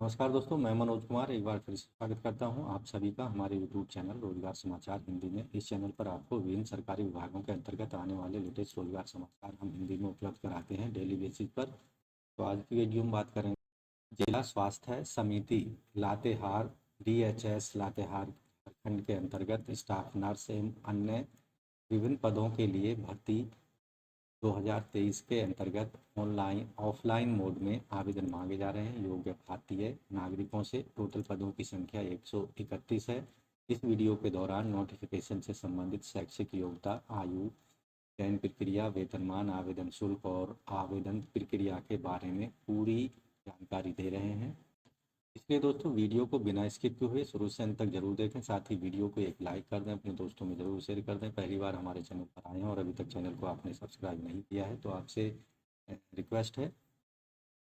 नमस्कार दोस्तों, मैं मनोज कुमार एक बार फिर से स्वागत करता हूं आप सभी का हमारे यूट्यूब चैनल रोजगार समाचार हिंदी में। इस चैनल पर आपको विभिन्न सरकारी विभागों के अंतर्गत आने वाले लेटेस्ट रोजगार समाचार हम हिंदी में उपलब्ध कराते हैं डेली बेसिस पर। तो आज की वीडियो में बात करेंगे जिला स्वास्थ्य समिति लातेहार DHS लातेहार झारखंड के अंतर्गत स्टाफ नर्स एवं अन्य विभिन्न पदों के लिए भर्ती 2023 के अंतर्गत ऑनलाइन ऑफलाइन मोड में आवेदन मांगे जा रहे हैं योग्य भारतीय नागरिकों से। टोटल पदों की संख्या 131 है। इस वीडियो के दौरान नोटिफिकेशन से संबंधित शैक्षिक योग्यता, आयु, चयन प्रक्रिया, वेतनमान, आवेदन शुल्क और आवेदन प्रक्रिया के बारे में पूरी जानकारी दे रहे हैं। इसलिए दोस्तों वीडियो को बिना स्किप किए हुए शुरू से अंत तक जरूर देखें। साथ ही वीडियो को एक लाइक कर दें, अपने दोस्तों में जरूर शेयर कर दें। पहली बार हमारे चैनल पर आए हैं और अभी तक चैनल को आपने सब्सक्राइब नहीं किया है तो आपसे रिक्वेस्ट है,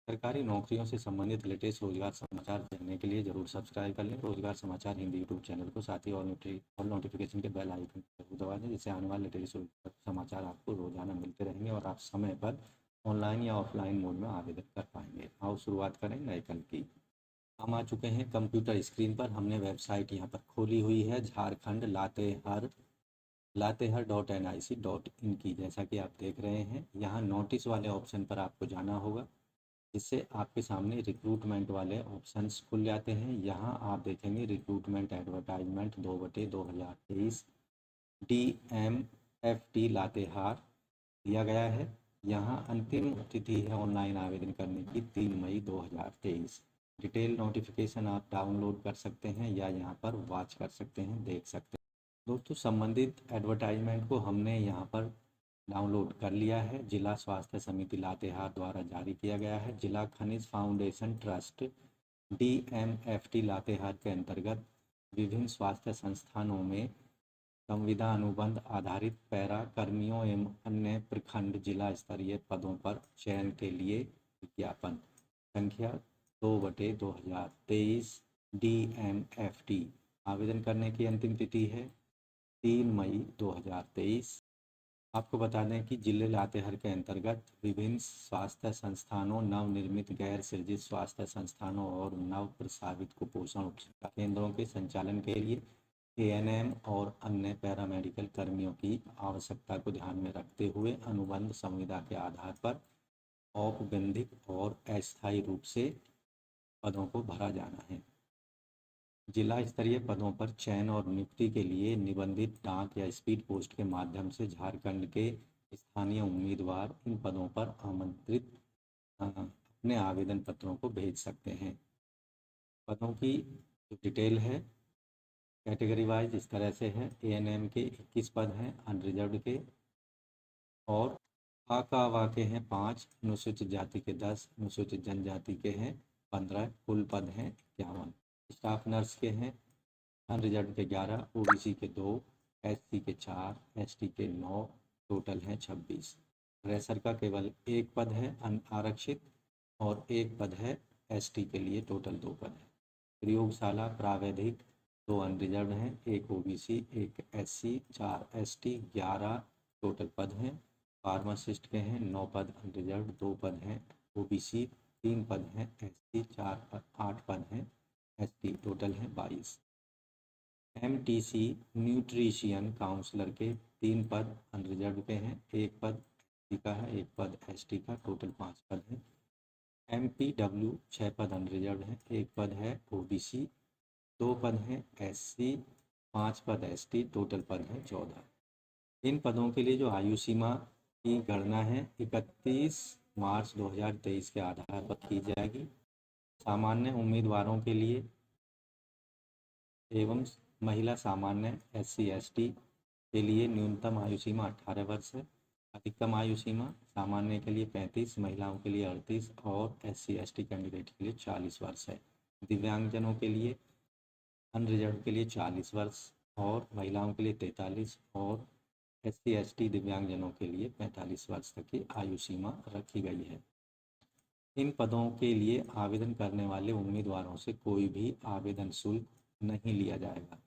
सरकारी नौकरियों से संबंधित लेटेस्ट रोजगार समाचार जानने के लिए जरूर सब्सक्राइब कर लें रोजगार समाचार हिंदी यूट्यूब चैनल को। साथ ही और नोटिफिकेशन के बेल आइकन जरूर दबा दें, जिससे आने वाले लेटेस्ट समाचार आपको रोजाना मिलते रहेंगे और आप समय पर ऑनलाइन या ऑफलाइन मोड में आवेदन कर पाएंगे। आओ शुरुआत करें नए कल की। हम आ चुके हैं कंप्यूटर स्क्रीन पर। हमने वेबसाइट यहाँ पर खोली हुई है झारखंड लातेहर.nic.in की। जैसा कि आप देख रहे हैं यहाँ नोटिस वाले ऑप्शन पर आपको जाना होगा, जिससे आपके सामने रिक्रूटमेंट वाले ऑप्शंस खुल जाते हैं। यहाँ आप देखेंगे रिक्रूटमेंट एडवर्टाइजमेंट 2/2023 DMFT लातेहार दिया गया है। यहाँ अंतिम तिथि है ऑनलाइन आवेदन करने की 3 मई 2023। डिटेल नोटिफिकेशन आप डाउनलोड कर सकते हैं या यहाँ पर वॉच कर सकते हैं, देख सकते हैं। दोस्तों संबंधित एडवर्टाइजमेंट को हमने यहाँ पर डाउनलोड कर लिया है। जिला स्वास्थ्य समिति लातेहार द्वारा जारी किया गया है। जिला खनिज फाउंडेशन ट्रस्ट DMFT लातेहार के अंतर्गत विभिन्न स्वास्थ्य संस्थानों में संविदा अनुबंध आधारित पैरा कर्मियों एवं अन्य प्रखंड जिला स्तरीय पदों पर चयन के लिए विज्ञापन संख्या 2/2023 DMFT। आवेदन करने की अंतिम तिथि है 3 मई 2023। आपको बता दें कि जिले लातेहार के अंतर्गत विभिन्न स्वास्थ्य संस्थानों, नवनिर्मित गैर सृजित स्वास्थ्य संस्थानों और नव प्रस्तावित कुपोषण केंद्रों के संचालन के लिए ANM और अन्य पैरामेडिकल कर्मियों की आवश्यकता को ध्यान में रखते हुए अनुबंध संविदा के आधार पर औपबंधिक और अस्थायी रूप से पदों को भरा जाना है। जिला स्तरीय पदों पर चयन और नियुक्ति के लिए निबंधित डाक या स्पीड पोस्ट के माध्यम से झारखंड के स्थानीय उम्मीदवार इन पदों पर आमंत्रित अपने आवेदन पत्रों को भेज सकते हैं। पदों की जो डिटेल है कैटेगरी वाइज इस तरह से है। ANM के 21 पद हैं अनरिजर्व्ड के, और आकावा के हैं 5, अनुसूचित जाति के 10, अनुसूचित जनजाति के हैं 15, कुल पद हैं 51। स्टाफ नर्स के हैं अनरिजर्व्ड के 11, OBC के 2, SC के 4, ST के 9, टोटल हैं 26। रेसर का केवल 1 पद है अनारक्षित और 1 पद है ST के लिए, टोटल 2 पद है। प्रयोगशाला प्रावैधिक 2 अनरिजर्व्ड हैं, 1 OBC, 1 SC, 4 ST, 11 टोटल पद हैं। फार्मासिस्ट के हैं 9 पद अनरिजर्व्ड, 2 पद हैं OBC, 3 पद हैं SC, 8 पद हैं ST, टोटल हैं 22। MTC न्यूट्रिशियन काउंसलर के 3 पद अनरिजर्व्ड के हैं, 1 पद SC का है, 1 पद ST का, टोटल 5 पद हैं। MPW 6 पद अनरिजर्व्ड हैं, 1 पद है OBC, 2 पद हैं SC, 5 पद ST, टोटल पद हैं 14। इन पदों के लिए जो आयु सीमा की गणना है 31 मार्च 2023 के आधार पर की जाएगी। सामान्य उम्मीदवारों के लिए एवं महिला सामान्य SC ST के लिए न्यूनतम आयु सीमा 18 वर्ष है। अधिकतम आयु सीमा सामान्य के लिए 35, महिलाओं के लिए 38 और SC ST कैंडिडेट के लिए 40 वर्ष है। दिव्यांगजनों के लिए अनरिजर्व के लिए 40 वर्ष और महिलाओं के लिए 43 और SC ST दिव्यांगजनों के लिए 45 वर्ष तक की आयु सीमा रखी गई है। इन पदों के लिए आवेदन करने वाले उम्मीदवारों से कोई भी आवेदन शुल्क नहीं लिया जाएगा।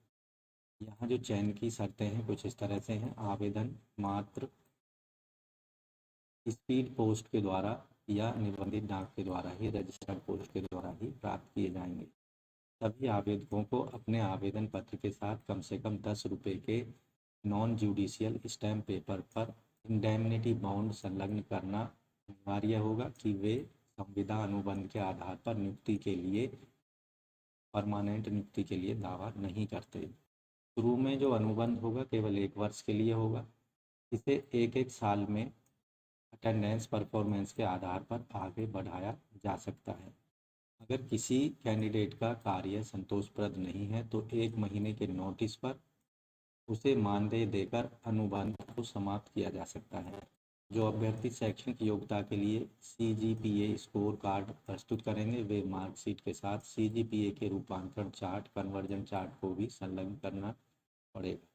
यहाँ जो चयन की शर्तें हैं कुछ इस तरह से हैं। आवेदन मात्र स्पीड पोस्ट के द्वारा या निबंधित डाक के द्वारा ही, रजिस्टर्ड पोस्ट के द्वारा ही प्राप्त किए जाएंगे। सभी आवेदकों को अपने आवेदन पत्र के साथ कम से कम 10 रुपये के नॉन जुडिशियल स्टैम्प पेपर पर इंडेमनिटी बॉन्ड संलग्न करना अनिवार्य होगा कि वे संविदा अनुबंध के आधार पर नियुक्ति के लिए, परमानेंट नियुक्ति के लिए दावा नहीं करते। शुरू में जो अनुबंध होगा केवल 1 वर्ष के लिए होगा। इसे एक साल में अटेंडेंस परफॉर्मेंस के आधार पर आगे बढ़ाया जा सकता है। अगर किसी कैंडिडेट का कार्य संतोषप्रद नहीं है तो 1 महीने के नोटिस पर उसे मानदेय देकर अनुबंध को समाप्त किया जा सकता है। जो अभ्यर्थी शैक्षणिक योग्यता के लिए CGPA स्कोर कार्ड प्रस्तुत करेंगे वे मार्कशीट के साथ CGPA के रूपांतरण चार्ट, कन्वर्जन चार्ट को भी संलग्न करना पड़ेगा।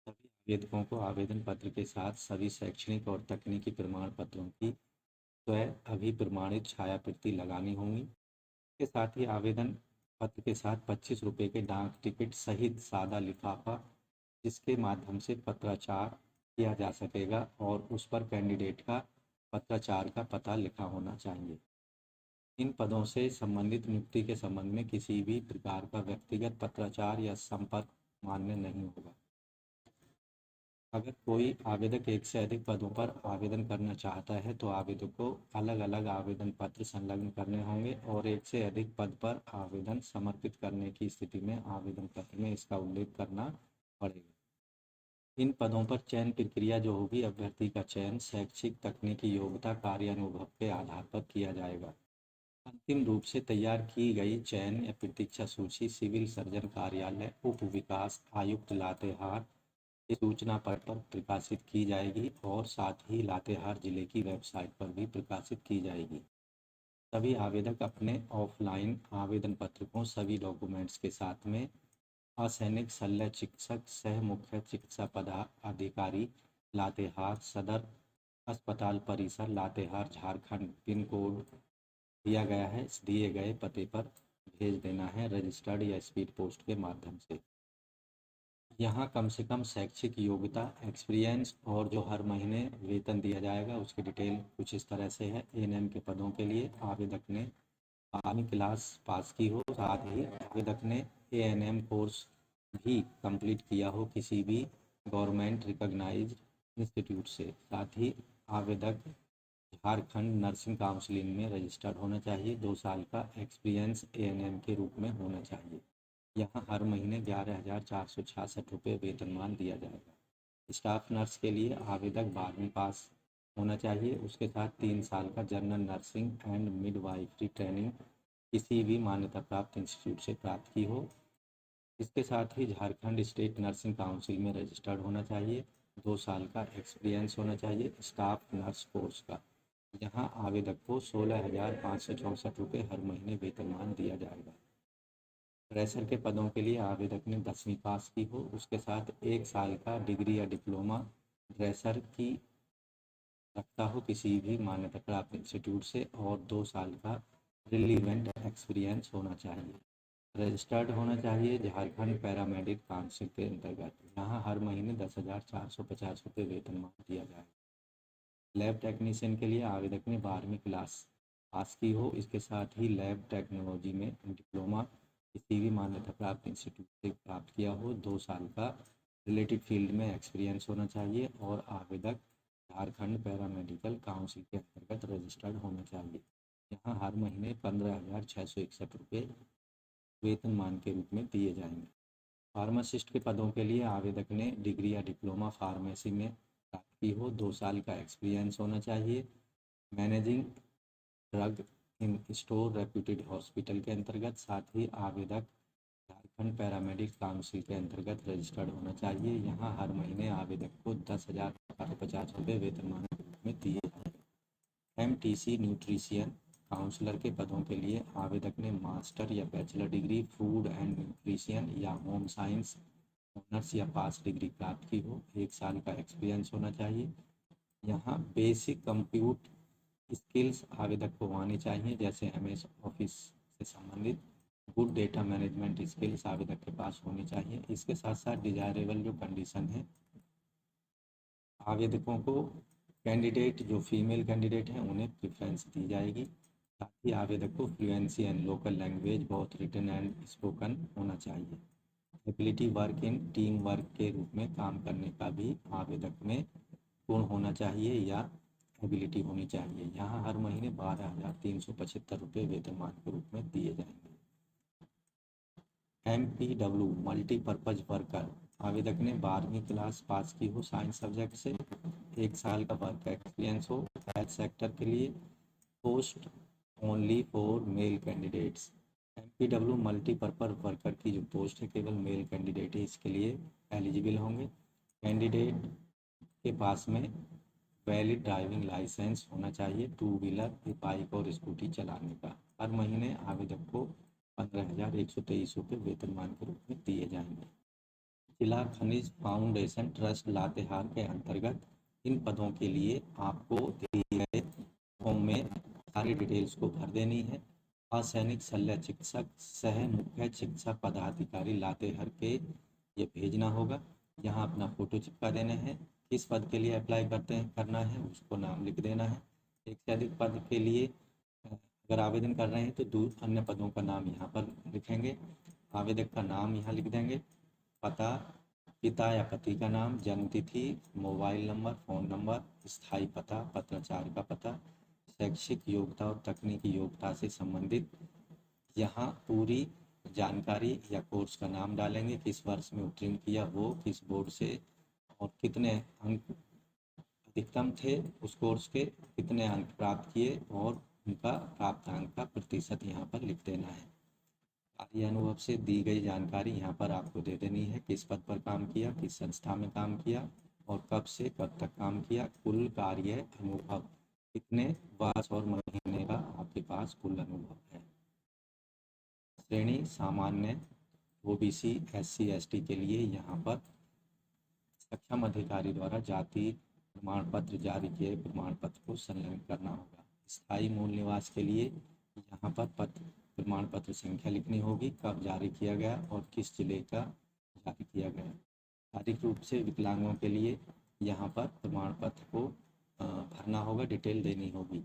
सभी आवेदकों को आवेदन पत्र के साथ सभी शैक्षणिक और तकनीकी प्रमाण पत्रों की स्वयं अभिप्रमाणित छायाप्रति लगानी होंगी। इसके साथ ही आवेदन पत्र के साथ 25 रुपये के डाक टिकट सहित सादा लिफाफा जिसके माध्यम से पत्राचार किया जा सकेगा और उस पर कैंडिडेट का पत्राचार का पता लिखा होना चाहिए। इन पदों से संबंधित नियुक्ति के संबंध में किसी भी प्रकार का व्यक्तिगत पत्राचार या संपर्क मान्य नहीं होगा। अगर कोई आवेदक एक से अधिक पदों पर आवेदन करना चाहता है तो आवेदक को अलग अलग आवेदन पत्र संलग्न करने होंगे और एक से अधिक पद पर आवेदन समर्पित करने की स्थिति में आवेदन पत्र में इसका उल्लेख करना पड़ेगा। इन पदों पर चयन प्रक्रिया जो होगी, अभ्यर्थी का चयन शैक्षिक तकनीकी योग्यता कार्य अनुभव के आधार पर किया जाएगा। अंतिम रूप से तैयार की गई चयन या प्रतीक्षा सूची सिविल सर्जन कार्यालय उप विकास आयुक्त लातेहार की सूचना पट पर प्रकाशित की जाएगी और साथ ही लातेहार जिले की वेबसाइट पर भी प्रकाशित की जाएगी। सभी आवेदक अपने ऑफलाइन आवेदन पत्र को सभी डॉक्यूमेंट्स के साथ में असैनिक शल्य चिकित्सक सह मुख्य चिकित्सा पदाधिकारी लातेहार सदर अस्पताल परिसर लातेहार झारखंड पिन कोड दिया गया है इस दिए गए पते पर भेज देना है रजिस्टर्ड या स्पीड पोस्ट के माध्यम से। यहाँ कम से कम शैक्षिक योग्यता, एक्सपीरियंस और जो हर महीने वेतन दिया जाएगा उसकी डिटेल कुछ इस तरह से है। ANM के पदों के लिए आवेदक ने 12वीं क्लास पास की हो, साथ ही आवेदक ने ANM कोर्स भी कंप्लीट किया हो किसी भी गवर्नमेंट रिकॉग्नाइज्ड इंस्टीट्यूट से। साथ ही आवेदक झारखंड नर्सिंग काउंसिलिंग में रजिस्टर्ड होना चाहिए। 2 साल का एक्सपीरियंस ANM के रूप में होना चाहिए। यहाँ हर महीने 11,466 रुपये वेतनमान दिया जाएगा। स्टाफ नर्स के लिए आवेदक 12वीं पास होना चाहिए। उसके साथ 3 साल का general nursing and midwifery training किसी भी मान्यता प्राप्त इंस्टीट्यूट से प्राप्त की हो। इसके साथ ही झारखंड स्टेट नर्सिंग काउंसिल में रजिस्टर्ड होना चाहिए। 2 साल का एक्सपीरियंस होना चाहिए स्टाफ नर्स कोर्स का। यहाँ आवेदक को 16,564 रुपये हर महीने वेतनमान दिया जाएगा। ड्रेसर के पदों के लिए आवेदक ने 10वीं पास की हो, उसके साथ 1 साल का डिग्री या डिप्लोमा ड्रेसर की रखता हो किसी भी मान्यता प्राप्त इंस्टीट्यूट से और 2 साल का रिलीवेंट एक्सपीरियंस होना चाहिए। रजिस्टर्ड होना चाहिए झारखंड पैरामेडिक काउंसिल के अंतर्गत। यहाँ हर महीने 10,450 रुपये वेतनमान दिया जाएगा। लैब टेक्नीशियन के लिए आवेदक ने 12वीं क्लास पास की हो, इसके साथ ही लैब टेक्नोलॉजी में डिप्लोमा किसी भी मान्यता प्राप्त इंस्टीट्यूट से प्राप्त किया हो। 2 साल का रिलेटेड फील्ड में एक्सपीरियंस होना चाहिए और आवेदक झारखंड पैरामेडिकल काउंसिल के अंतर्गत रजिस्टर्ड होना चाहिए। यहाँ हर महीने 15,661 रुपये वेतनमान के रूप में दिए जाएंगे। फार्मासिस्ट के पदों के लिए आवेदक ने डिग्री या डिप्लोमा फार्मेसी में प्राप्त की हो। 2 साल का एक्सपीरियंस होना चाहिए managing drug in store reputed hospital के अंतर्गत। साथ ही आवेदक झारखंड पैरामेडिक काउंसिल के अंतर्गत रजिस्टर्ड होना चाहिए। यहाँ हर महीने आवेदक को 10,450 रुपये वेतनमान के रूप में दिए जाएंगे। MTC न्यूट्रिशियन काउंसलर के पदों के लिए आवेदक ने मास्टर या bachelor degree food and nutrition या होम साइंस ऑनर्स या पास डिग्री प्राप्त की हो। 1 साल का एक्सपीरियंस होना चाहिए। यहाँ बेसिक कंप्यूट स्किल्स आवेदक को आनी चाहिए जैसे MS ऑफिस से संबंधित गुड डेटा मैनेजमेंट स्किल्स आवेदक के पास होनी चाहिए। इसके साथ साथ डिजायरेबल जो कंडीशन है, आवेदकों को कैंडिडेट जो फीमेल कैंडिडेट हैं उन्हें प्रेफरेंस दी जाएगी। साथ ही आवेदक को fluency and local language both written and spoken होना चाहिए। Ability work in team work के रूप में काम करने का भी आवेदक में गुण होना चाहिए या एबिलिटी होनी चाहिए। यहाँ हर महीने 12,375 रुपये वेतनमान के रूप में दिए जाएंगे। MPW मल्टीपर्पज़ वर्कर, आवेदक ने 12वीं क्लास पास की हो साइंस सब्जेक्ट से, 1 साल का वर्क एक्सपीरियंस हो हेल्थ सेक्टर के लिए। Post only for male candidates. MPW multipurpose worker की जो पोस्ट है केवल मेल कैंडिडेट ही इसके लिए एलिजिबल होंगे। कैंडिडेट के पास में वैलिड ड्राइविंग लाइसेंस होना चाहिए 2 व्हीलर बाइक और स्कूटी चलाने का। हर महीने आवेदक को 15,123 रुपये वेतनमान के रूप में दिए जाएंगे। जिला खनिज फाउंडेशन ट्रस्ट लातेहार के अंतर्गत इन पदों के लिए आपको दिए गए फॉर्म में सारी डिटेल्स को भर देनी है। असैनिक शल्य चिकित्सक सह मुख्य चिकित्सा पदाधिकारी लातेहार के ये भेजना होगा। यहाँ अपना फ़ोटो चिपका देना है। किस पद के लिए अप्लाई करना है उसको नाम लिख देना है। एक से अधिक पद के लिए अगर आवेदन कर रहे हैं तो अन्य पदों का नाम यहाँ पर लिखेंगे। आवेदक का नाम यहाँ लिख देंगे, पता, पिता या पति का नाम, जन्म तिथि, मोबाइल नंबर, फ़ोन नंबर, स्थायी पता, पत्राचार का पता, शैक्षिक योग्यता और तकनीकी योग्यता से संबंधित यहाँ पूरी जानकारी या कोर्स का नाम डालेंगे, किस वर्ष में उत्तीर्ण किया वो, किस बोर्ड से, और कितने अंक अधिकतम थे उस कोर्स के, कितने अंक प्राप्त किए, और उनका प्राप्त अंक का प्रतिशत यहाँ पर लिख देना है। कार्य अनुभव से दी गई जानकारी यहाँ पर आपको दे देनी है, किस पद पर काम किया, किस संस्था में काम किया और कब से कब तक काम किया। कुल कार्य अनुभव कितने वर्ष और महीने का आपके पास कुल अनुभव है। श्रेणी सामान्य, OBC, SC ST के लिए यहाँ पर सक्षम अधिकारी द्वारा जाति प्रमाण पत्र जारी किए प्रमाण पत्र को संलग्न करना होगा। स्थायी मूल निवास के लिए यहाँ पर प्रमाण पत्र संख्या लिखनी होगी, कब जारी किया गया और किस जिले का जारी किया गया। शारीरिक रूप से विकलांगों के लिए यहाँ पर प्रमाण पत्र को भरना होगा, डिटेल देनी होगी।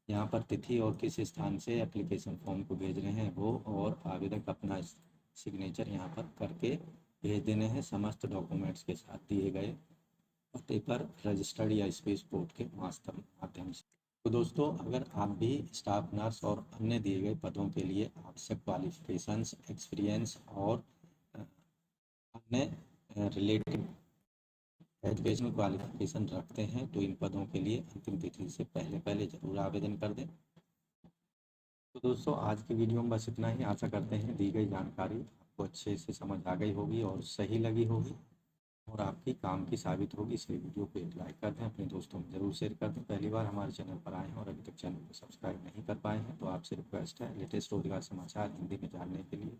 यहाँ पर तिथि और किस स्थान से एप्लीकेशन फॉर्म को भेज रहे हैं वो, और आवेदक अपना सिग्नेचर यहाँ पर करके भेज देने हैं समस्त डॉक्यूमेंट्स के साथ दिए गए पते पर रजिस्टर्ड या स्पेस पोर्ट के माध्यम से। तो दोस्तों, अगर आप भी स्टाफ नर्स और अन्य दिए गए पदों के लिए आवश्यक क्वालिफिकेशंस, एक्सपीरियंस और अन्य रिलेटेड एजुकेशनल क्वालिफिकेशन रखते हैं तो इन पदों के लिए अंतिम तिथि से पहले ज़रूर आवेदन कर दें। तो दोस्तों, आज की वीडियो में बस इतना ही। आशा करते हैं दी गई जानकारी आपको अच्छे से समझ आ गई होगी और सही लगी होगी और आपकी काम की साबित होगी। इसलिए वीडियो को एक लाइक कर दें, अपने दोस्तों में ज़रूर शेयर कर दें। पहली बार हमारे चैनल पर आए हैं और अभी तक चैनल को सब्सक्राइब नहीं कर पाए हैं तो आपसे रिक्वेस्ट है लेटेस्ट रोजगार समाचार हिंदी में जानने के लिए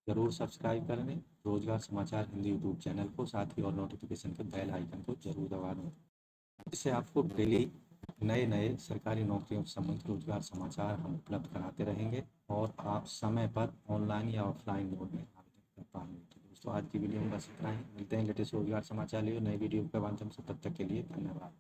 ज़रूर सब्सक्राइब कर लें रोजगार समाचार हिंदी यूट्यूब चैनल को। साथ ही और नोटिफिकेशन के बेल आइकन को जरूर दबा दें, इससे आपको डेली नए सरकारी नौकरियों से संबंधित रोजगार समाचार हम उपलब्ध कराते रहेंगे और आप समय पर ऑनलाइन या ऑफलाइन मोड में आवेदन कर पाएंगे। तो दोस्तों, आज की वीडियो में बस इतना ही। मिलते हैं लेटेस्ट रोजगार समाचार लिए नए वीडियो के माध्यम से। तब तक के लिए धन्यवाद।